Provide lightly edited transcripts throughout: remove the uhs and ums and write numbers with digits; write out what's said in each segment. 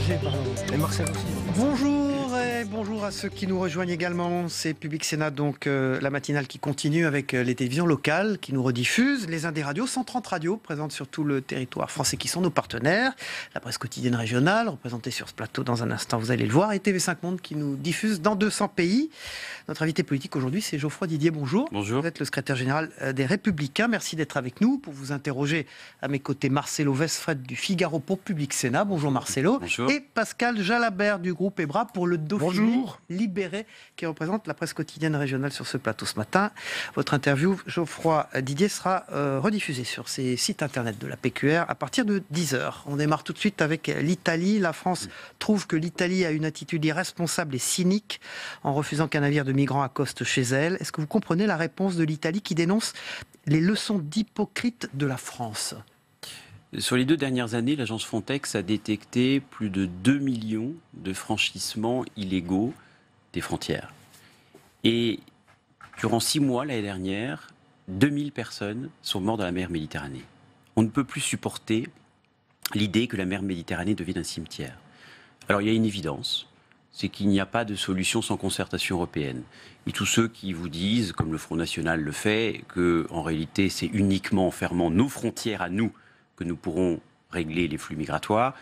Roger, pardon. Et Marcel aussi. Bonjour et bonjour à ceux qui nous rejoignent également. C'est Public Sénat, donc la matinale qui continue avec les télévisions locales qui nous rediffusent. Les Indes radios, 130 radios présentes sur tout le territoire français qui sont nos partenaires. La presse quotidienne régionale, représentée sur ce plateau dans un instant, vous allez le voir. Et TV5 Monde qui nous diffuse dans 200 pays. Notre invité politique aujourd'hui, c'est Geoffroy Didier. Bonjour. Bonjour. Vous êtes le secrétaire général des Républicains. Merci d'être avec nous pour vous interroger. À mes côtés, Marcelo Westfred du Figaro pour Public Sénat. Bonjour Marcelo. Bonjour. Et Pascal Jalabert du groupe EBRA pour le Dauphiné Bonjour. libéré qui représente la presse quotidienne régionale sur ce plateau ce matin. Votre interview, Geoffroy Didier, sera rediffusée sur ces sites internet de la PQR à partir de 10h. On démarre tout de suite avec l'Italie. La France trouve que l'Italie a une attitude irresponsable et cynique en refusant qu'un navire de migrants accoste chez elle. Est-ce que vous comprenez la réponse de l'Italie qui dénonce les leçons d'hypocrite de la France ? Sur les 2 dernières années, l'agence Frontex a détecté plus de 2 millions de franchissements illégaux des frontières. Et durant 6 mois l'année dernière, 2000 personnes sont mortes dans la mer Méditerranée. On ne peut plus supporter l'idée que la mer Méditerranée devienne un cimetière. Alors il y a une évidence, c'est qu'il n'y a pas de solution sans concertation européenne. Et tous ceux qui vous disent, comme le Front National le fait, qu'en réalité c'est uniquement en fermant nos frontières à nous que nous pourrons régler les flux migratoires,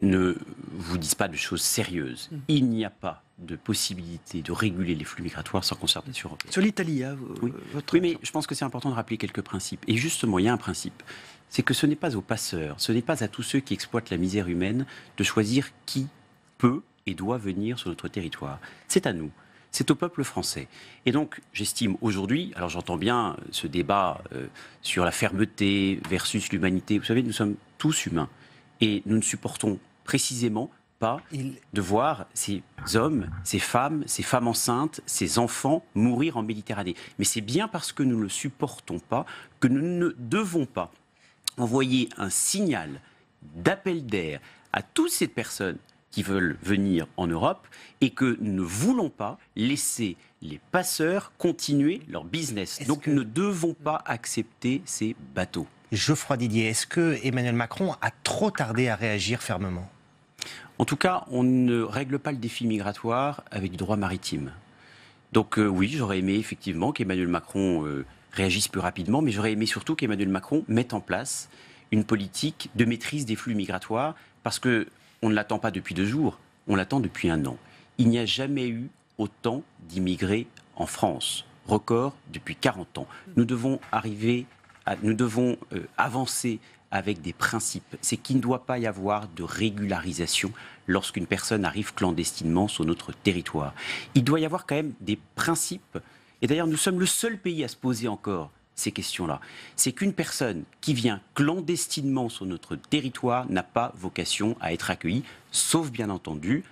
ne vous disent pas de choses sérieuses. Il n'y a pas de possibilité de réguler les flux migratoires sans concertation européenne. Sur l'Italie, hein, Oui, mais je pense que c'est important de rappeler quelques principes. Et justement, il y a un principe. C'est que ce n'est pas aux passeurs, ce n'est pas à tous ceux qui exploitent la misère humaine de choisir qui peut et doit venir sur notre territoire. C'est à nous. C'est au peuple français. Et donc, j'estime aujourd'hui, alors j'entends bien ce débat sur la fermeté versus l'humanité. Vous savez, nous sommes tous humains. Et nous ne supportons précisément pas de voir ces hommes, ces femmes enceintes, ces enfants mourir en Méditerranée. Mais c'est bien parce que nous ne le supportons pas que nous ne devons pas envoyer un signal d'appel d'air à toutes ces personnes qui veulent venir en Europe et que nous ne voulons pas laisser les passeurs continuer leur business. Donc nous ne devons pas accepter ces bateaux. Geoffroy Didier, est-ce que Emmanuel Macron a trop tardé à réagir fermement ? En tout cas, on ne règle pas le défi migratoire avec du droit maritime. Donc oui, j'aurais aimé effectivement qu'Emmanuel Macron réagisse plus rapidement, mais j'aurais aimé surtout qu'Emmanuel Macron mette en place une politique de maîtrise des flux migratoires, parce que on ne l'attend pas depuis 2 jours, on l'attend depuis 1 an. Il n'y a jamais eu autant d'immigrés en France. Record depuis 40 ans. Nous devons avancer avec des principes. C'est qu'il ne doit pas y avoir de régularisation lorsqu'une personne arrive clandestinement sur notre territoire. Il doit y avoir quand même des principes. Et d'ailleurs, nous sommes le seul pays à se poser encore ces questions-là. C'est qu'une personne qui vient clandestinement sur notre territoire n'a pas vocation à être accueillie, sauf bien entendu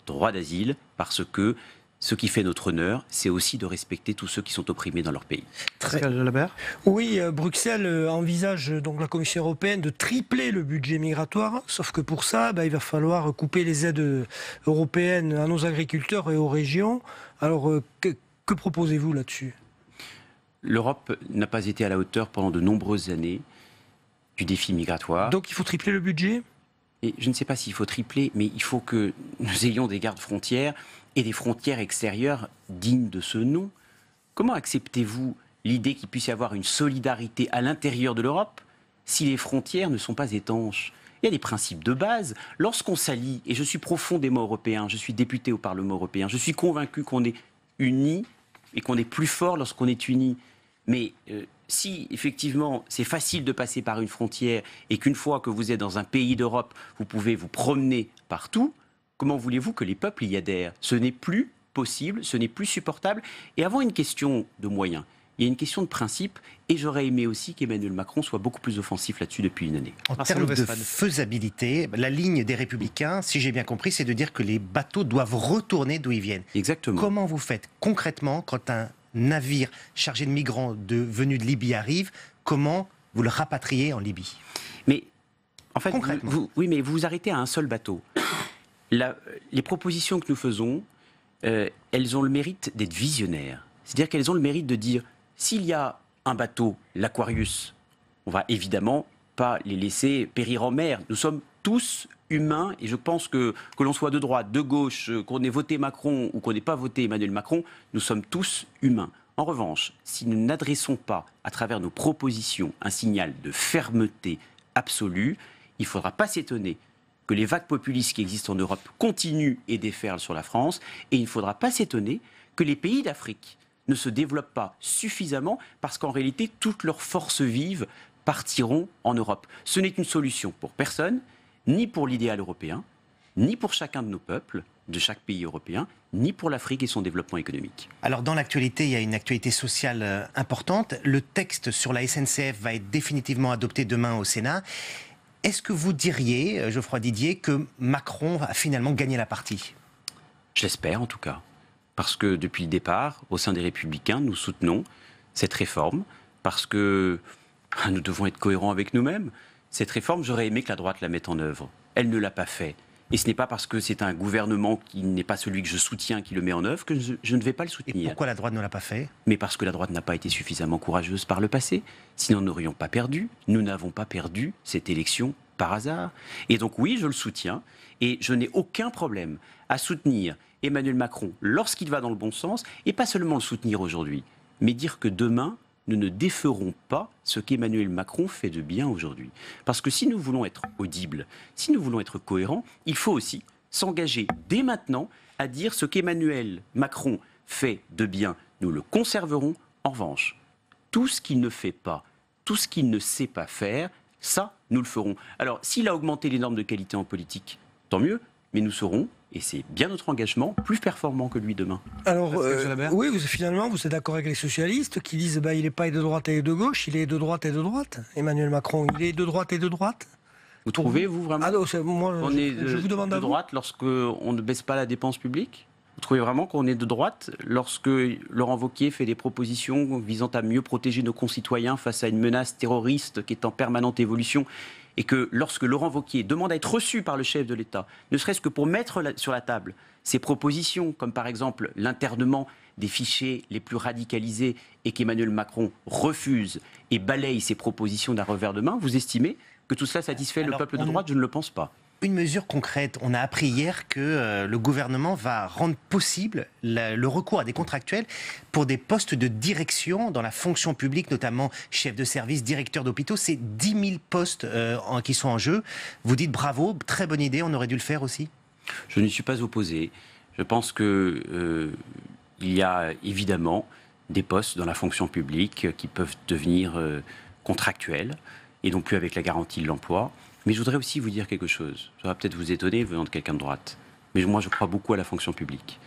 droit d'asile, parce que ce qui fait notre honneur, c'est aussi de respecter tous ceux qui sont opprimés dans leur pays. Pascal Jalabert ? Oui, Bruxelles envisage, donc la Commission européenne, de tripler le budget migratoire, sauf que pour ça, il va falloir couper les aides européennes à nos agriculteurs et aux régions. Alors, que proposez-vous là-dessus ? L'Europe n'a pas été à la hauteur pendant de nombreuses années du défi migratoire. Donc il faut tripler le budget ? Et je ne sais pas s'il faut tripler, mais il faut que nous ayons des gardes-frontières et des frontières extérieures dignes de ce nom. Comment acceptez-vous l'idée qu'il puisse y avoir une solidarité à l'intérieur de l'Europe si les frontières ne sont pas étanches ? Il y a des principes de base. Lorsqu'on s'allie, et je suis profondément européen, je suis député au Parlement européen, je suis convaincu qu'on est unis et qu'on est plus fort lorsqu'on est unis. Mais si, effectivement, c'est facile de passer par une frontière et qu'une fois que vous êtes dans un pays d'Europe, vous pouvez vous promener partout, comment voulez-vous que les peuples y adhèrent ? Ce n'est plus possible, ce n'est plus supportable. Et avant une question de moyens, il y a une question de principe, et j'aurais aimé aussi qu'Emmanuel Macron soit beaucoup plus offensif là-dessus depuis 1 année. En termes de faisabilité, la ligne des Républicains, si j'ai bien compris, c'est de dire que les bateaux doivent retourner d'où ils viennent. Exactement. Comment vous faites concrètement quand un navire chargé de migrants venus de Libye arrive, comment vous le rapatriez en Libye ? Mais en fait, concrètement. mais vous vous arrêtez à un seul bateau. Les propositions que nous faisons, elles ont le mérite d'être visionnaires. C'est-à-dire qu'elles ont le mérite de dire, s'il y a un bateau, l'Aquarius, on va évidemment pas les laisser périr en mer. Nous sommes tous humains, et je pense que l'on soit de droite, de gauche, qu'on ait voté Macron ou qu'on n'ait pas voté Emmanuel Macron, nous sommes tous humains. En revanche, si nous n'adressons pas, à travers nos propositions, un signal de fermeté absolue, il ne faudra pas s'étonner que les vagues populistes qui existent en Europe continuent et déferlent sur la France, et il ne faudra pas s'étonner que les pays d'Afrique ne se développent pas suffisamment, parce qu'en réalité, toutes leurs forces vives partiront en Europe. Ce n'est une solution pour personne, ni pour l'idéal européen, ni pour chacun de nos peuples, de chaque pays européen, ni pour l'Afrique et son développement économique. Alors dans l'actualité, il y a une actualité sociale importante. Le texte sur la SNCF va être définitivement adopté demain au Sénat. Est-ce que vous diriez, Geoffroy Didier, que Macron va finalement gagner la partie? Je l'espère en tout cas. Parce que depuis le départ, au sein des Républicains, nous soutenons cette réforme, parce que nous devons être cohérents avec nous-mêmes. Cette réforme, j'aurais aimé que la droite la mette en œuvre. Elle ne l'a pas fait. Et ce n'est pas parce que c'est un gouvernement qui n'est pas celui que je soutiens qui le met en œuvre que je ne vais pas le soutenir. Et pourquoi la droite ne l'a pas fait? Mais parce que la droite n'a pas été suffisamment courageuse par le passé. Sinon, nous n'aurions pas perdu. Nous n'avons pas perdu cette élection par hasard. Et donc oui, je le soutiens. Et je n'ai aucun problème à soutenir Emmanuel Macron lorsqu'il va dans le bon sens. Et pas seulement le soutenir aujourd'hui, mais dire que demain, nous ne déferons pas ce qu'Emmanuel Macron fait de bien aujourd'hui. Parce que si nous voulons être audibles, si nous voulons être cohérents, il faut aussi s'engager dès maintenant à dire ce qu'Emmanuel Macron fait de bien. Nous le conserverons. En revanche, tout ce qu'il ne fait pas, tout ce qu'il ne sait pas faire, ça, nous le ferons. Alors, s'il a augmenté les normes de qualité en politique, tant mieux, mais nous serons, et c'est bien notre engagement, plus performants que lui demain. Alors, oui, finalement, vous êtes d'accord avec les socialistes qui disent il n'est pas de droite et de gauche, il est de droite et de droite. Emmanuel Macron, il est de droite et de droite. Vous trouvez, vous, vraiment moi, on est je vous demande de droite lorsqu'on ne baisse pas la dépense publique? Vous trouvez vraiment qu'on est de droite lorsque Laurent Wauquiez fait des propositions visant à mieux protéger nos concitoyens face à une menace terroriste qui est en permanente évolution, et que lorsque Laurent Wauquiez demande à être reçu par le chef de l'État, ne serait-ce que pour mettre sur la table ces propositions, comme par exemple l'internement des fichiers les plus radicalisés, et qu'Emmanuel Macron refuse et balaye ces propositions d'un revers de main, vous estimez que tout cela satisfait le peuple de droite? Je ne le pense pas. Une mesure concrète, on a appris hier que le gouvernement va rendre possible le recours à des contractuels pour des postes de direction dans la fonction publique, notamment chef de service, directeur d'hôpitaux. C'est 10 000 postes qui sont en jeu. Vous dites bravo, très bonne idée, on aurait dû le faire aussi? Je n'y suis pas opposé. Je pense qu'il y a évidemment des postes dans la fonction publique qui peuvent devenir contractuels et non plus avec la garantie de l'emploi. Mais je voudrais aussi vous dire quelque chose. Ça va peut-être vous étonner venant de quelqu'un de droite. Mais moi, je crois beaucoup à la fonction publique.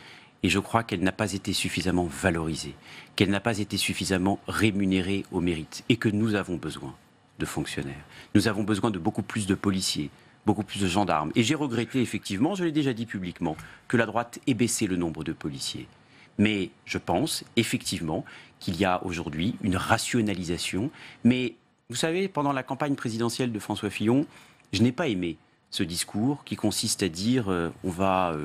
Et je crois qu'elle n'a pas été suffisamment valorisée, qu'elle n'a pas été suffisamment rémunérée au mérite. Et que nous avons besoin de fonctionnaires. Nous avons besoin de beaucoup plus de policiers, beaucoup plus de gendarmes. Et j'ai regretté, effectivement, je l'ai déjà dit publiquement, que la droite ait baissé le nombre de policiers. Mais je pense, effectivement, qu'il y a aujourd'hui une rationalisation. Mais vous savez, pendant la campagne présidentielle de François Fillon, je n'ai pas aimé ce discours qui consiste à dire on va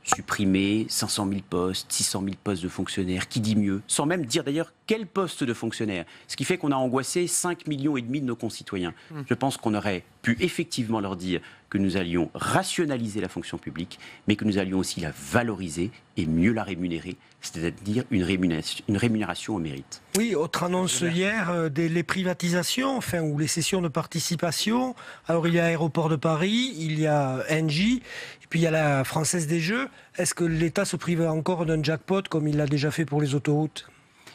supprimer 500 000 postes, 600 000 postes de fonctionnaires, qui dit mieux, sans même dire d'ailleurs quel poste de fonctionnaire. Ce qui fait qu'on a angoissé 5,5 millions de nos concitoyens. Je pense qu'on aurait pu effectivement leur dire que nous allions rationaliser la fonction publique, mais que nous allions aussi la valoriser et mieux la rémunérer, c'est-à-dire une rémunération au mérite. Oui, autre annonce hier, les privatisations, ou les cessions de participation. Alors il y a Aéroport de Paris, il y a Engie, et puis il y a la Française des Jeux. Est-ce que l'État se prive encore d'un jackpot comme il l'a déjà fait pour les autoroutes?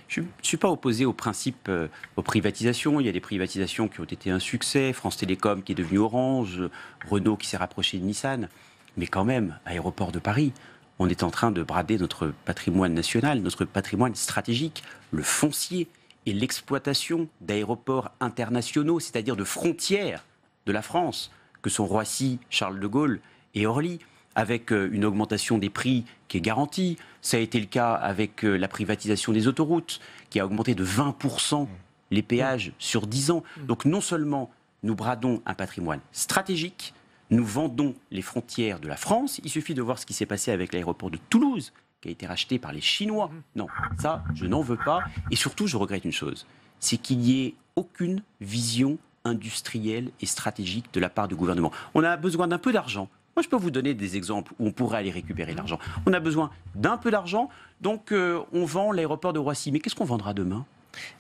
Je ne suis pas opposé au principe, aux privatisations. Il y a des privatisations qui ont été un succès. France Télécom qui est devenue Orange, Renault qui s'est rapproché de Nissan. Mais quand même, Aéroport de Paris, on est en train de brader notre patrimoine national, notre patrimoine stratégique, le foncier et l'exploitation d'aéroports internationaux, c'est-à-dire de frontières de la France, que sont Roissy, Charles de Gaulle et Orly, avec une augmentation des prix qui est garantie. Ça a été le cas avec la privatisation des autoroutes, qui a augmenté de 20% les péages sur 10 ans. Donc non seulement nous bradons un patrimoine stratégique, nous vendons les frontières de la France. Il suffit de voir ce qui s'est passé avec l'aéroport de Toulouse, qui a été racheté par les Chinois. Non, ça, je n'en veux pas. Et surtout, je regrette une chose, c'est qu'il n'y ait aucune vision industrielle et stratégique de la part du gouvernement. On a besoin d'un peu d'argent. Moi, je peux vous donner des exemples où on pourrait aller récupérer l'argent. On a besoin d'un peu d'argent, donc on vend l'aéroport de Roissy. Mais qu'est-ce qu'on vendra demain ?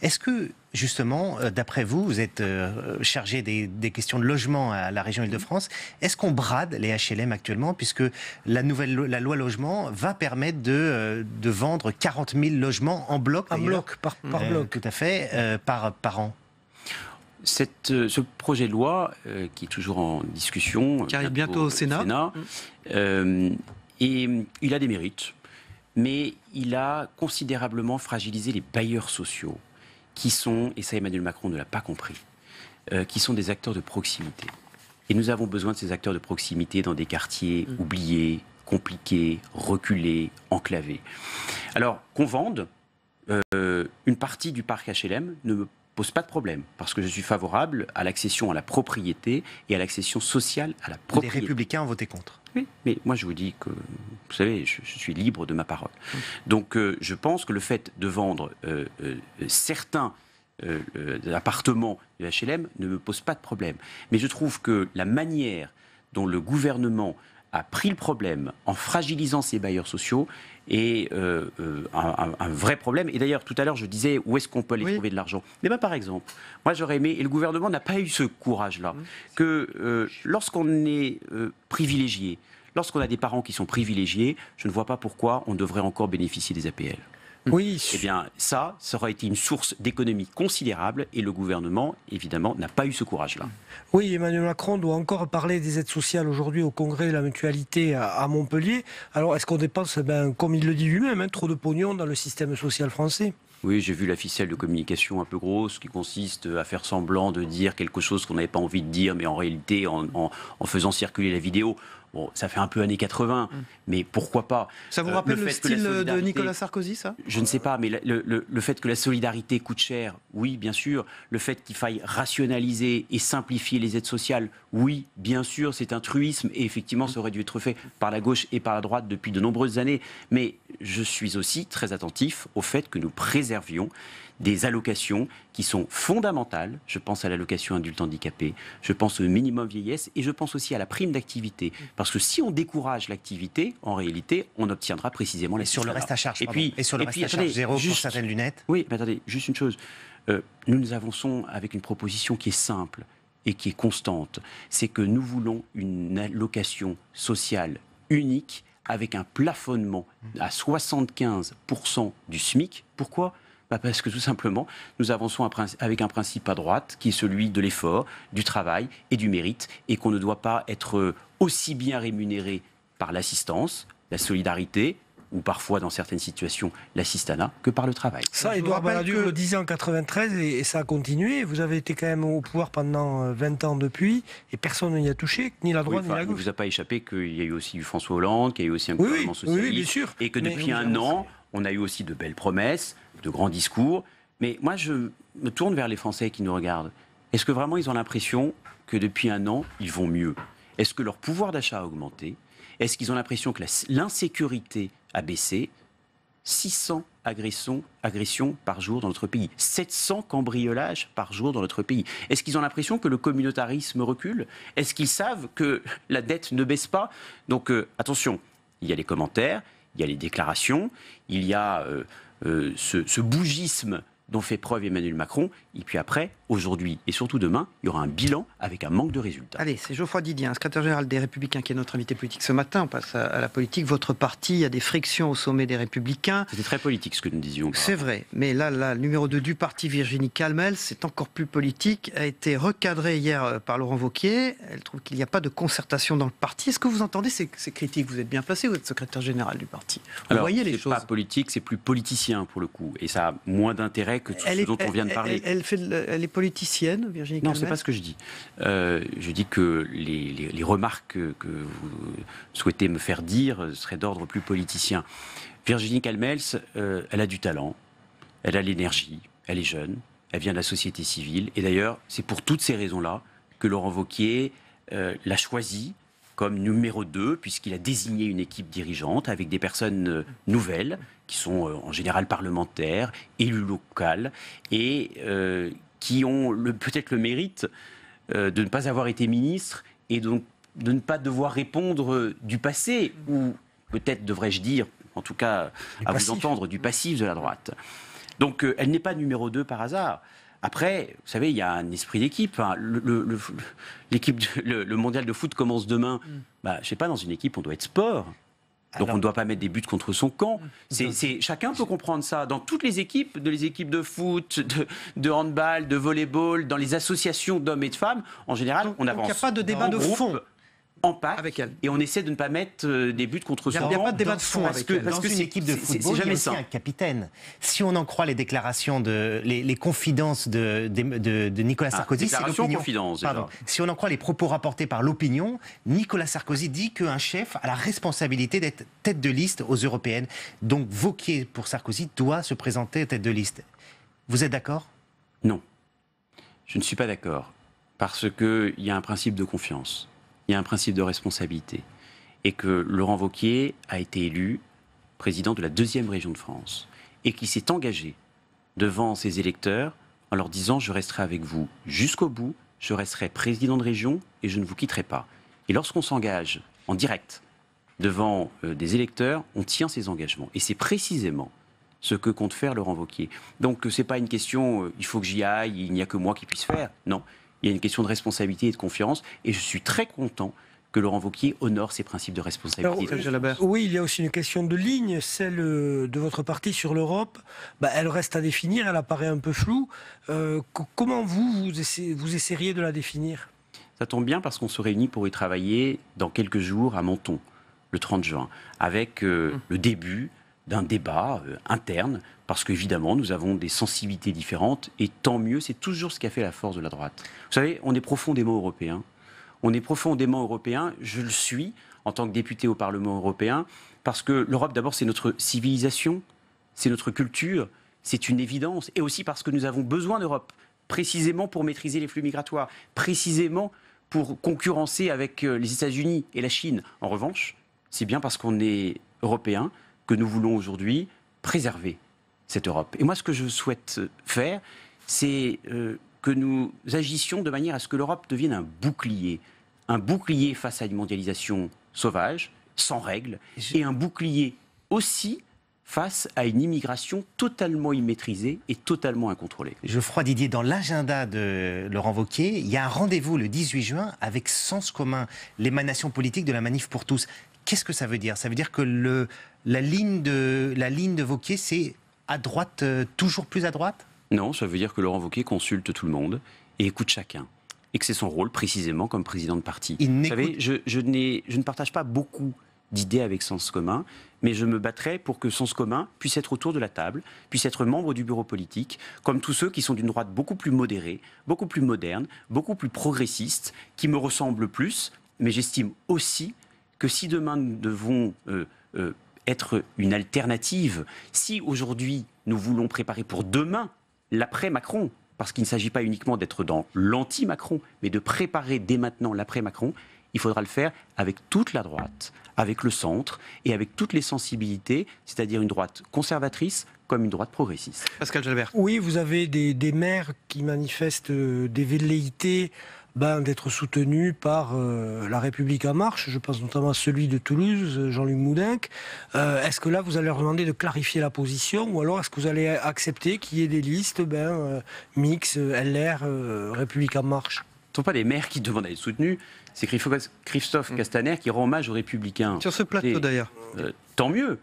Est-ce que, justement, d'après vous, vous êtes chargé des questions de logement à la région Île-de-France, est-ce qu'on brade les HLM actuellement, puisque la loi logement va permettre de vendre 40 000 logements en bloc, par bloc. tout à fait, par an? Ce projet de loi, qui est toujours en discussion, qui arrive bientôt au Sénat, et il a des mérites, mais il a considérablement fragilisé les bailleurs sociaux, qui sont, et ça Emmanuel Macron ne l'a pas compris, qui sont des acteurs de proximité. Et nous avons besoin de ces acteurs de proximité dans des quartiers oubliés, compliqués, reculés, enclavés. Alors, qu'on vende une partie du parc HLM ne me pose pas de problème, parce que je suis favorable à l'accession à la propriété et à l'accession sociale à la propriété. Les Républicains ont voté contre. Oui, mais moi je vous dis que, vous savez, je suis libre de ma parole. Donc je pense que le fait de vendre certains appartements de HLM ne me pose pas de problème. Mais je trouve que la manière dont le gouvernement a pris le problème en fragilisant ses bailleurs sociaux est un vrai problème. Et d'ailleurs, tout à l'heure, je disais où est-ce qu'on peut aller trouver de l'argent. Mais bien, par exemple, moi j'aurais aimé, et le gouvernement n'a pas eu ce courage-là, que lorsqu'on est privilégié, lorsqu'on a des parents qui sont privilégiés, je ne vois pas pourquoi on devrait encore bénéficier des APL. Oui. Eh bien, ça aurait été une source d'économie considérable et le gouvernement, évidemment, n'a pas eu ce courage-là. Oui, Emmanuel Macron doit encore parler des aides sociales aujourd'hui au Congrès de la Mutualité à Montpellier. Alors, est-ce qu'on dépense, comme il le dit lui-même, trop de pognon dans le système social français ? Oui, j'ai vu la ficelle de communication un peu grosse qui consiste à faire semblant de dire quelque chose qu'on n'avait pas envie de dire, mais en réalité, en faisant circuler la vidéo. Bon, ça fait un peu années 80, mais pourquoi pas ? Ça vous rappelle le style de Nicolas Sarkozy, ça ? Je ne sais pas, mais le fait que la solidarité coûte cher, oui, bien sûr. Le fait qu'il faille rationaliser et simplifier les aides sociales, oui, bien sûr, c'est un truisme. Et effectivement, ça aurait dû être fait par la gauche et par la droite depuis de nombreuses années. Mais je suis aussi très attentif au fait que nous préservions des allocations qui sont fondamentales. Je pense à l'allocation adulte handicapé, je pense au minimum vieillesse et je pense aussi à la prime d'activité. Parce que si on décourage l'activité, en réalité, on obtiendra précisément la sur le reste à charge. Et sur le reste à charge zéro pour certaines lunettes. Oui, mais attendez, juste une chose. Nous avançons avec une proposition qui est simple et qui est constante. C'est que nous voulons une allocation sociale unique avec un plafonnement à 75% du SMIC. Pourquoi ? Parce que tout simplement, nous avançons avec un principe à droite qui est celui de l'effort, du travail et du mérite, et qu'on ne doit pas être aussi bien rémunéré par l'assistance, la solidarité, ou parfois dans certaines situations l'assistanat, que par le travail. Ça, Édouard Balladur le disait en 93 et ça a continué. Vous avez été quand même au pouvoir pendant 20 ans depuis et personne n'y a touché, ni la droite ni la gauche. Il ne vous a pas échappé qu'il y a eu aussi du François Hollande, qu'il y a eu aussi un gouvernement socialiste, oui, bien sûr. Et que depuis un an, on a eu aussi de belles promesses, de grands discours. Mais moi, je me tourne vers les Français qui nous regardent. Est-ce que vraiment ils ont l'impression que depuis un an, ils vont mieux ? Est-ce que leur pouvoir d'achat a augmenté ? Est-ce qu'ils ont l'impression que l'insécurité a baissé ? 600 agressions par jour dans notre pays. 700 cambriolages par jour dans notre pays. Est-ce qu'ils ont l'impression que le communautarisme recule ? Est-ce qu'ils savent que la dette ne baisse pas ? Donc attention, il y a les commentaires, il y a les déclarations, il y a ce bougisme dont fait preuve Emmanuel Macron. Et puis après, aujourd'hui et surtout demain, il y aura un bilan avec un manque de résultats. Allez, c'est Geoffroy Didier, secrétaire général des Républicains, qui est notre invité politique ce matin. On passe à la politique. Votre parti a des frictions au sommet des Républicains. C'était très politique ce que nous disions. C'est vrai, mais là, le numéro 2 du parti, Virginie Calmels, c'est encore plus politique, a été recadrée hier par Laurent Wauquiez. Elle trouve qu'il n'y a pas de concertation dans le parti. Est-ce que vous entendez ces critiques ? Vous êtes bien placé, vous êtes secrétaire général du parti. Vous voyez les choses. C'est pas politique, c'est plus politicien pour le coup. Et ça a moins d'intérêt que tout ce dont on vient de parler. Elle est politicienne, Virginie Calmels ? Non, c'est pas ce que je dis. Je dis que les remarques que vous souhaitez me faire dire seraient d'ordre plus politicien. Virginie Calmels, elle a du talent, elle a l'énergie, elle est jeune, elle vient de la société civile. Et d'ailleurs, c'est pour toutes ces raisons-là que Laurent Wauquiez l'a choisie comme numéro 2, puisqu'il a désigné une équipe dirigeante avec des personnes nouvelles, qui sont en général parlementaires, élus locaux, et qui ont peut-être le mérite de ne pas avoir été ministre et donc de ne pas devoir répondre du passé, ou peut-être devrais-je dire, en tout cas à vous entendre, du passif de la droite. Donc elle n'est pas numéro 2 par hasard. Après, vous savez, il y a un esprit d'équipe. Hein. Le mondial de foot commence demain. Je ne sais pas, dans une équipe, on doit être sport. Donc on ne doit pas mettre des buts contre son camp. Chacun peut comprendre ça. Dans toutes les équipes de foot, de handball, de volleyball, dans les associations d'hommes et de femmes, en général, on avance. Donc il n'y a pas de débat de fond en pack, avec elle. Et on essaie de ne pas mettre des buts contre son camp. Il n'y a pas de débat de fond avec elle. Parce que c'est une équipe de football, il y a aussi un capitaine. Si on en croit les déclarations, les confidences de Nicolas Sarkozy, c'est l'opinion. Si on en croit les propos rapportés par l'opinion, Nicolas Sarkozy dit qu'un chef a la responsabilité d'être tête de liste aux européennes. Donc Wauquiez, pour Sarkozy, doit se présenter tête de liste. Vous êtes d'accord? Non. Je ne suis pas d'accord. Parce qu'il y a un principe de confiance. Il y a un principe de responsabilité. Et que Laurent Wauquiez a été élu président de la 2e région de France. Et qui s'est engagé devant ses électeurs en leur disant « Je resterai avec vous jusqu'au bout, je resterai président de région et je ne vous quitterai pas ». Et lorsqu'on s'engage en direct devant des électeurs, on tient ses engagements. Et c'est précisément ce que compte faire Laurent Wauquiez. Donc ce n'est pas une question « il faut que j'y aille, il n'y a que moi qui puisse faire ». Non. Il y a une question de responsabilité et de confiance, et je suis très content que Laurent Wauquiez honore ses principes de responsabilité. Oui, il y a aussi une question de ligne, celle de votre parti sur l'Europe. Elle reste à définir, elle apparaît un peu floue. Comment vous essayeriez de la définir? Ça tombe bien parce qu'on se réunit pour y travailler dans quelques jours à Menton, le 30 juin, avec le début d'un débat interne, parce qu'évidemment, nous avons des sensibilités différentes, et tant mieux, c'est toujours ce qui a fait la force de la droite. Vous savez, on est profondément européen. On est profondément européen, je le suis, en tant que député au Parlement européen, parce que l'Europe, d'abord, c'est notre civilisation, c'est notre culture, c'est une évidence, et aussi parce que nous avons besoin d'Europe, précisément pour maîtriser les flux migratoires, précisément pour concurrencer avec les États-Unis et la Chine. En revanche, c'est bien parce qu'on est européen que nous voulons aujourd'hui préserver cette Europe. Et moi, ce que je souhaite faire, c'est que nous agissions de manière à ce que l'Europe devienne un bouclier face à une mondialisation sauvage, sans règles, et un bouclier aussi face à une immigration totalement immaîtrisée et totalement incontrôlée. Geoffroy Didier, dans l'agenda de Laurent Wauquiez, il y a un rendez-vous le 18 juin avec Sens commun, l'émanation politique de la Manif pour tous. Qu'est-ce que ça veut dire? Ça veut dire que la ligne de Wauquiez, c'est à droite, toujours plus à droite? Non, ça veut dire que Laurent Wauquiez consulte tout le monde et écoute chacun. Et que c'est son rôle, précisément, comme président de parti. Vous savez, je ne partage pas beaucoup d'idées avec Sens commun, mais je me battrai pour que Sens commun puisse être autour de la table, puisse être membre du bureau politique, comme tous ceux qui sont d'une droite beaucoup plus modérée, beaucoup plus moderne, beaucoup plus progressiste, qui me ressemblent plus, mais j'estime aussi que si demain nous devons être une alternative, si aujourd'hui nous voulons préparer pour demain l'après-Macron, parce qu'il ne s'agit pas uniquement d'être dans l'anti-Macron, mais de préparer dès maintenant l'après-Macron, il faudra le faire avec toute la droite, avec le centre et avec toutes les sensibilités, c'est-à-dire une droite conservatrice comme une droite progressiste. Pascal Jalbert. Oui, vous avez des maires qui manifestent des velléités d'être soutenus par La République En Marche. Je pense notamment à celui de Toulouse, Jean-Luc Moudenc. Est-ce que là, vous allez leur demander de clarifier la position, ou alors est-ce que vous allez accepter qu'il y ait des listes mix, LR, République En Marche? Ce ne sont pas les maires qui demandent à être soutenus, c'est Christophe Castaner qui rend hommage aux Républicains. Sur ce plateau d'ailleurs. Tant mieux.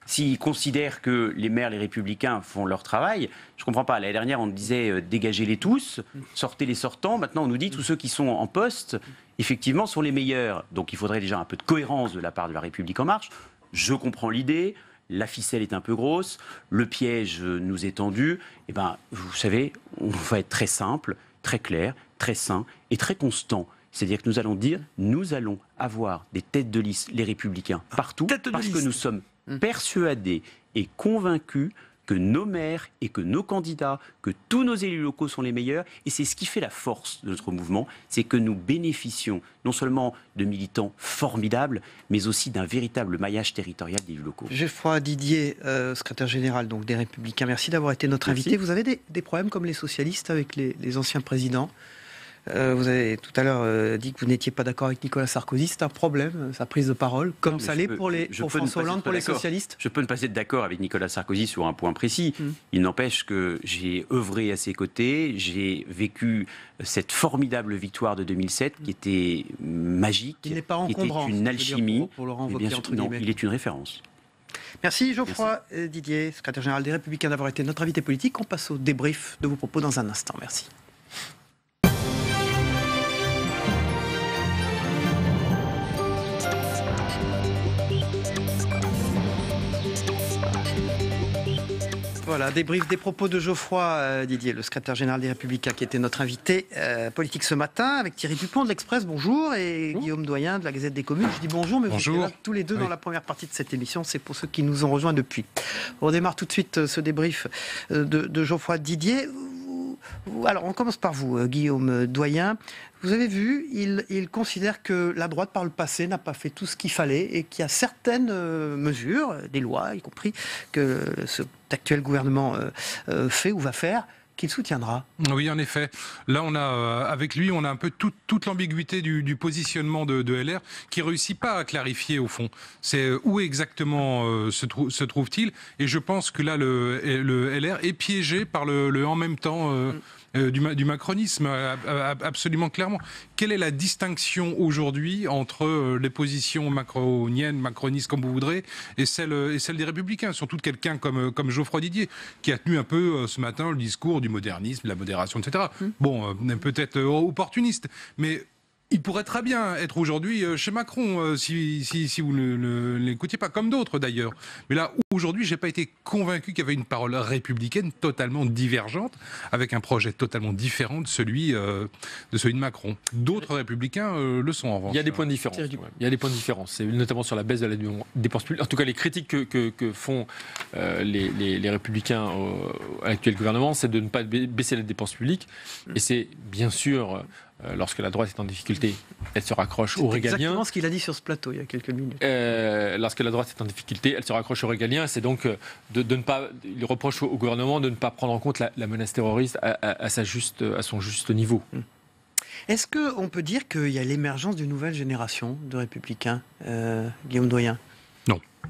S'ils considèrent que les maires, les Républicains font leur travail, je ne comprends pas. L'année dernière, on disait dégagez-les tous, sortez les sortants. Maintenant, on nous dit tous ceux qui sont en poste, effectivement, sont les meilleurs. Donc il faudrait déjà un peu de cohérence de la part de La République En Marche. Je comprends l'idée. La ficelle est un peu grosse, le piège nous est tendu. Eh ben, vous savez, on va être très simple, très clair, très sain et très constant. C'est-à-dire que nous allons dire, nous allons avoir des têtes de liste, les Républicains, partout, parce que nous sommes persuadés et convaincus que nos maires et que nos candidats, que tous nos élus locaux sont les meilleurs. Et c'est ce qui fait la force de notre mouvement, c'est que nous bénéficions non seulement de militants formidables, mais aussi d'un véritable maillage territorial des élus locaux. Geoffroy Didier, secrétaire général donc, des Républicains, merci d'avoir été notre invité. Vous avez des problèmes comme les socialistes avec les anciens présidents Vous avez tout à l'heure dit que vous n'étiez pas d'accord avec Nicolas Sarkozy. C'est un problème, sa prise de parole, comme ça l'est pour François Hollande, pour les socialistes. Je peux ne pas être d'accord avec Nicolas Sarkozy sur un point précis. Il n'empêche que j'ai œuvré à ses côtés, j'ai vécu cette formidable victoire de 2007 qui était magique, qui n'est pas qui était encombrant, une alchimie. pour le renvoyer, bien sûr, entre non, guillemets. il est une référence. Merci Geoffroy Didier, secrétaire général des Républicains, d'avoir été notre invité politique. On passe au débrief de vos propos dans un instant. Merci. Voilà, débrief des propos de Geoffroy Didier, le secrétaire général des Républicains, qui était notre invité politique ce matin, avec Thierry Dupont de l'Express, bonjour, et Guillaume Doyen de la Gazette des Communes. Je dis bonjour, mais bonjour. Vous êtes là tous les deux dans la première partie de cette émission, c'est pour ceux qui nous ont rejoints depuis. On démarre tout de suite ce débrief de Geoffroy Didier. Alors, on commence par vous, Guillaume Doyen. Vous avez vu, il considère que la droite, par le passé, n'a pas fait tout ce qu'il fallait et qu'il y a certaines mesures, des lois, y compris, que cet actuel gouvernement fait ou va faire, qu'il soutiendra. Oui, en effet. Là, on a, avec lui, on a un peu toute l'ambiguïté du positionnement de LR qui réussit pas à clarifier au fond. C'est où exactement se trouve-t-il? Et je pense que là, le LR est piégé par le en même temps du macronisme, absolument clairement. Quelle est la distinction aujourd'hui entre les positions macroniennes, macronistes comme vous voudrez, et celle des Républicains, surtout de quelqu'un comme Geoffroy Didier, qui a tenu un peu ce matin le discours du modernisme, de la modération, etc. Bon, peut-être opportuniste, mais il pourrait très bien être aujourd'hui chez Macron, si vous ne l'écoutiez pas, comme d'autres d'ailleurs. Mais là, aujourd'hui, je n'ai pas été convaincu qu'il y avait une parole républicaine totalement divergente, avec un projet totalement différent de celui de Macron. D'autres républicains le sont en revanche. Il y a des points de différence. Il y a des points de différence, c'est notamment sur la baisse de la dépense publique. En tout cas, les critiques que font les républicains à l'actuel gouvernement, c'est de ne pas baisser la dépense publique. Et c'est bien sûr... lorsque la droite est en difficulté, elle se raccroche au régalien. C'est exactement ce qu'il a dit sur ce plateau il y a quelques minutes. Lorsque la droite est en difficulté, elle se raccroche au régalien. C'est donc de ne pas. Il reproche au gouvernement de ne pas prendre en compte la menace terroriste à son juste niveau. Est-ce qu'on peut dire qu'il y a l'émergence d'une nouvelle génération de républicains, Guillaume Doyen?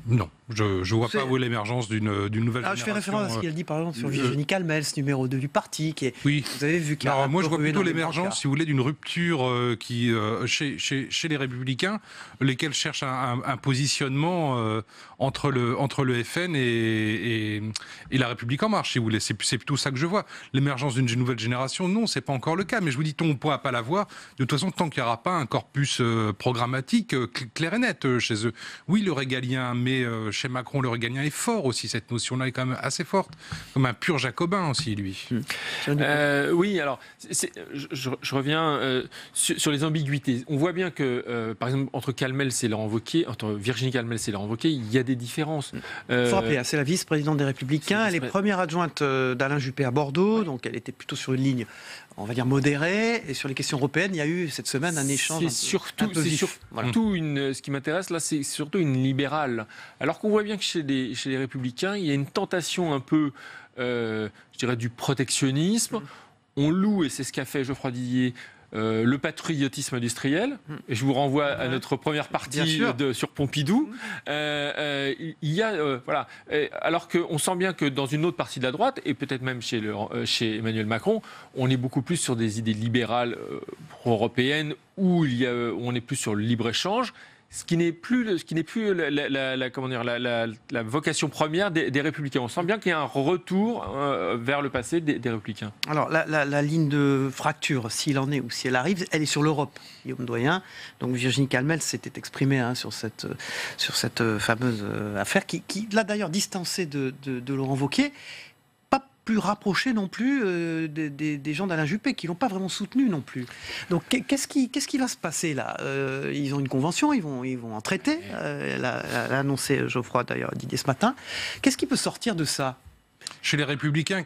Non, je ne vois pas où est l'émergence d'une nouvelle génération. Je fais référence à ce qu'il a dit par exemple sur Virginie Calmels, numéro 2 du parti. Qui est, oui. Vous avez vu qu'il y a moi je vois plutôt l'émergence, si vous voulez, d'une rupture chez les Républicains, lesquels cherchent un positionnement entre le FN et la République En Marche, si vous voulez. C'est plutôt ça que je vois. L'émergence d'une nouvelle génération, non, c'est pas encore le cas. Mais je vous dis, on ne pourra pas la voir. De toute façon, tant qu'il n'y aura pas un corpus programmatique clair et net chez eux. Oui, le régalien, mais chez Macron, le régalien est fort aussi. Cette notion-là est quand même assez forte. Comme un pur jacobin aussi, lui. Oui, alors, je reviens sur les ambiguïtés. On voit bien que, par exemple, entre Virginie Calmels et Laurent Wauquiez, il y a des différences. Il faut rappeler, c'est la vice-présidente des Républicains. Elle est première adjointe d'Alain Juppé à Bordeaux, donc elle était plutôt sur une ligne, on va dire, modérée. Et sur les questions européennes, il y a eu cette semaine un échange ce qui m'intéresse là, c'est surtout une libérale. Alors qu'on voit bien que chez les Républicains, il y a une tentation un peu, je dirais, du protectionnisme. On loue, et c'est ce qu'a fait Geoffroy Didier, le patriotisme industriel. Et je vous renvoie à notre première partie sur Pompidou. Il y a, voilà. Alors qu'on sent bien que dans une autre partie de la droite, et peut-être même chez Emmanuel Macron, on est beaucoup plus sur des idées libérales pro-européennes, où on est plus sur le libre-échange. Ce qui n'est plus la vocation première des Républicains. On sent bien qu'il y a un retour vers le passé des Républicains. Alors, la ligne de fracture, s'il en est ou si elle arrive, elle est sur l'Europe, Guillaume Doyen. Donc, Virginie Calmels s'était exprimée sur cette fameuse affaire, qui l'a d'ailleurs distancée de Laurent Wauquiez. Plus rapprochés non plus des gens d'Alain Juppé, qui ne l'ont pas vraiment soutenu non plus. Donc qu'est-ce qui va se passer là? Ils ont une convention, ils vont en traiter, l'a annoncé Geoffroy d'ailleurs Didier ce matin. Qu'est-ce qui peut sortir de ça? Chez les Républicains,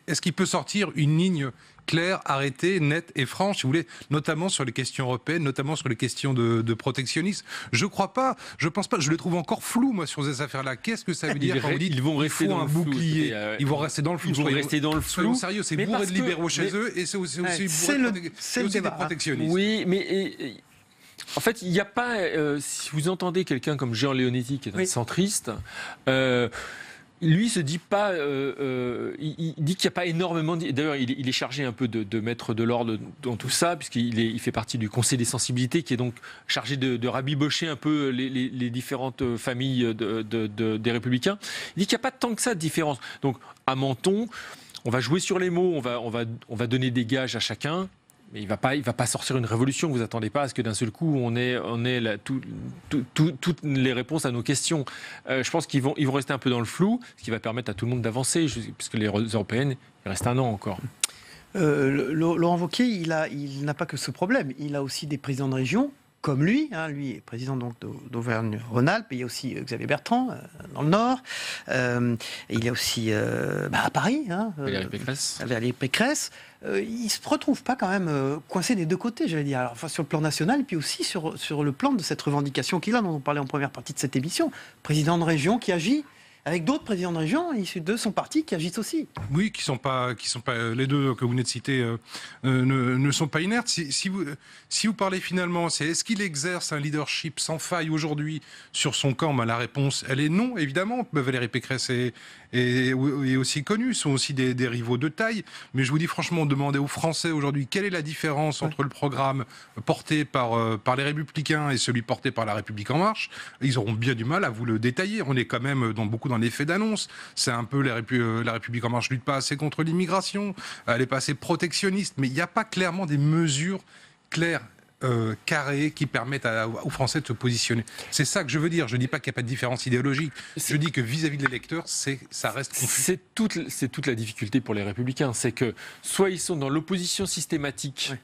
est-ce qu'il peut sortir une ligne claire, arrêtée, nette et franche, si vous voulez, notamment sur les questions européennes, notamment sur les questions de protectionnisme. Je pense pas, je le trouve encore flou, moi, sur ces affaires-là. Qu'est-ce que ça veut dire quand vous dites ils vont rester dans un le flou, bouclier, ils vont rester dans le flou. Ils vont rester dans le flou. Soyons sérieux, c'est bourré de libéraux chez eux et c'est aussi des protectionnistes. Oui, mais en fait, il n'y a pas... si vous entendez quelqu'un comme Jean Leonetti, qui est un centriste... lui se dit pas, il dit qu'il n'y a pas énormément. D'ailleurs, il est chargé un peu de mettre de l'ordre dans tout ça, puisqu'il fait partie du Conseil des sensibilités, qui est donc chargé de rabibocher un peu les différentes familles des Républicains. Il dit qu'il n'y a pas tant que ça de différence. Donc, à Menton, on va jouer sur les mots, on va donner des gages à chacun. Mais il va pas sortir une révolution. Vous attendez pas à ce que d'un seul coup on ait toutes les réponses à nos questions. Je pense qu'ils vont rester un peu dans le flou, ce qui va permettre à tout le monde d'avancer, puisque les européennes, il reste un an encore. Laurent Wauquiez, il n'a pas que ce problème. Il a aussi des présidents de région comme lui. Lui est président donc d'Auvergne-Rhône-Alpes. Il y a aussi Xavier Bertrand dans le Nord. Il y a aussi à Paris. Valérie Pécresse. Il ne se retrouve pas quand même coincé des deux côtés, j'allais dire. Alors, sur le plan national et puis aussi sur le plan de cette revendication qu'il a, dont on parlait en première partie de cette émission. Président de région qui agit avec d'autres présidents de région issus de son parti qui agissent aussi. Oui, qui sont pas les deux que vous venez de citer ne sont pas inertes. Si vous parlez finalement, est-ce qu'il exerce un leadership sans faille aujourd'hui sur son camp? La réponse, elle est non, évidemment. Valérie Pécresse est aussi connue, sont aussi des rivaux de taille. Mais je vous dis franchement, demandez aux Français aujourd'hui quelle est la différence entre le programme porté par les Républicains et celui porté par La République En Marche. Ils auront bien du mal à vous le détailler. On est quand même dans l'effet d'annonce. C'est un peu la République En Marche lutte pas assez contre l'immigration, elle est pas assez protectionniste, mais il n'y a pas clairement des mesures claires, carrées, qui permettent aux Français de se positionner. C'est ça que je veux dire. Je ne dis pas qu'il n'y a pas de différence idéologique. Je dis que vis-à-vis de l'électeur, ça reste confus. C'est toute la difficulté pour les Républicains. C'est que soit ils sont dans l'opposition systématique,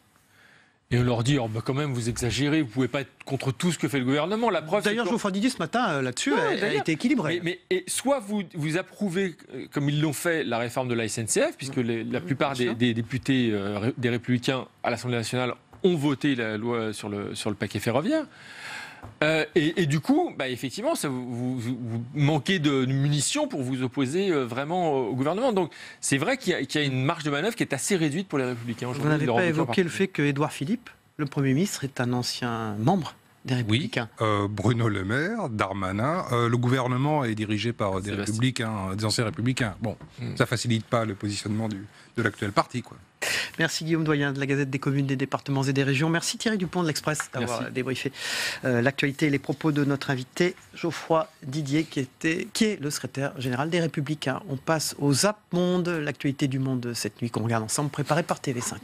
et on leur dit, quand même, vous exagérez, vous ne pouvez pas être contre tout ce que fait le gouvernement. La preuve, d'ailleurs, Geoffroy Didier, ce matin, là-dessus, a été équilibré. Mais soit vous approuvez, comme ils l'ont fait, la réforme de la SNCF, puisque la plupart des députés des Républicains à l'Assemblée nationale ont voté la loi sur le paquet ferroviaire. Et du coup, effectivement, vous manquez de munitions pour vous opposer vraiment au gouvernement. Donc, c'est vrai qu'il y a une marge de manœuvre qui est assez réduite pour les Républicains. Vous n'avez pas évoqué le fait que Édouard Philippe, le Premier ministre, est un ancien membre des Républicains. Oui, Bruno Le Maire, Darmanin, le gouvernement est dirigé par des Républicains, des anciens Républicains. Bon, ça facilite pas le positionnement de l'actuel parti, quoi. Merci Guillaume Doyen de la Gazette des communes, des départements et des régions. Merci Thierry Dupont de l'Express d'avoir débriefé l'actualité et les propos de notre invité Geoffroy Didier qui est le secrétaire général des Républicains. On passe au Zap Monde, l'actualité du monde cette nuit qu'on regarde ensemble, préparée par TV5 Monde.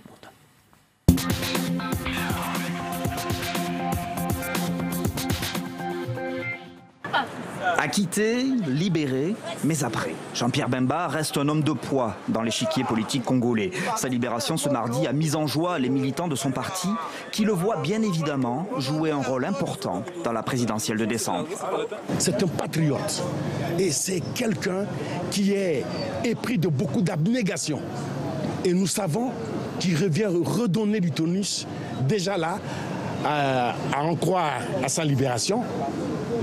Acquitté, libéré, mais après. Jean-Pierre Bemba reste un homme de poids dans l'échiquier politique congolais. Sa libération ce mardi a mis en joie les militants de son parti qui le voient bien évidemment jouer un rôle important dans la présidentielle de décembre. C'est un patriote et c'est quelqu'un qui est épris de beaucoup d'abnégation. Et nous savons qu'il revient redonner du tonus déjà là, à en croire à sa libération.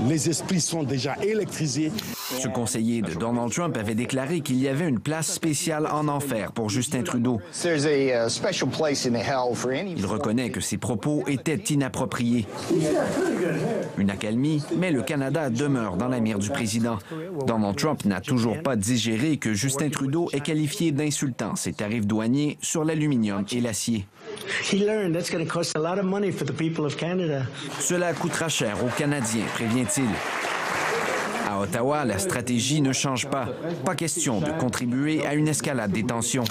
Les esprits sont déjà électrisés. Ce conseiller de Donald Trump avait déclaré qu'il y avait une place spéciale en enfer pour Justin Trudeau. Il reconnaît que ses propos étaient inappropriés. Une accalmie, mais le Canada demeure dans la mire du président. Donald Trump n'a toujours pas digéré que Justin Trudeau est qualifié d'insultant ses tarifs douaniers sur l'aluminium et l'acier. Cela coûtera cher aux Canadiens, prévient-il. À Ottawa, la stratégie ne change pas. Pas question de contribuer à une escalade des tensions.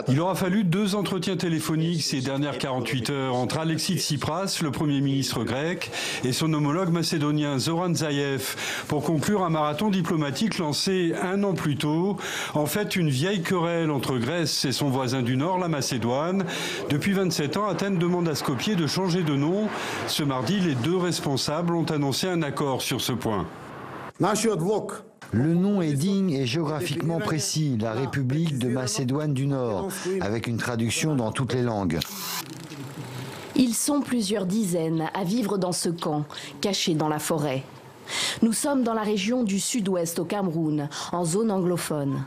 Il aura fallu 2 entretiens téléphoniques ces dernières 48 heures entre Alexis Tsipras, le Premier ministre grec, et son homologue macédonien Zoran Zaev pour conclure un marathon diplomatique lancé 1 an plus tôt. En fait, une vieille querelle entre Grèce et son voisin du Nord, la Macédoine. Depuis 27 ans, Athènes demande à Skopje de changer de nom. Ce mardi, les 2 responsables ont annoncé un accord sur ce point. Le nom est digne et géographiquement précis, la République de Macédoine du Nord, avec une traduction dans toutes les langues. Ils sont plusieurs dizaines à vivre dans ce camp, cachés dans la forêt. Nous sommes dans la région du sud-ouest au Cameroun, en zone anglophone.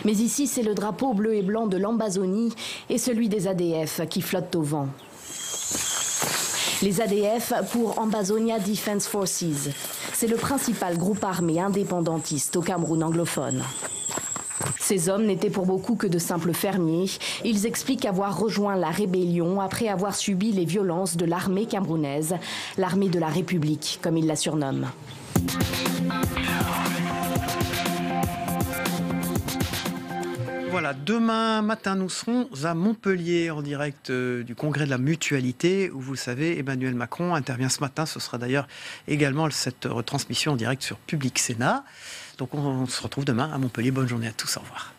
Mais ici, c'est le drapeau bleu et blanc de l'Ambazonie et celui des ADF qui flottent au vent. Les ADF pour Ambazonia Defense Forces. C'est le principal groupe armé indépendantiste au Cameroun anglophone. Ces hommes n'étaient pour beaucoup que de simples fermiers. Ils expliquent avoir rejoint la rébellion après avoir subi les violences de l'armée camerounaise, l'armée de la République, comme ils la surnomment. Voilà, demain matin, nous serons à Montpellier en direct du congrès de la mutualité où, vous le savez, Emmanuel Macron intervient ce matin. Ce sera d'ailleurs également cette retransmission en direct sur Public Sénat. Donc on se retrouve demain à Montpellier. Bonne journée à tous, au revoir.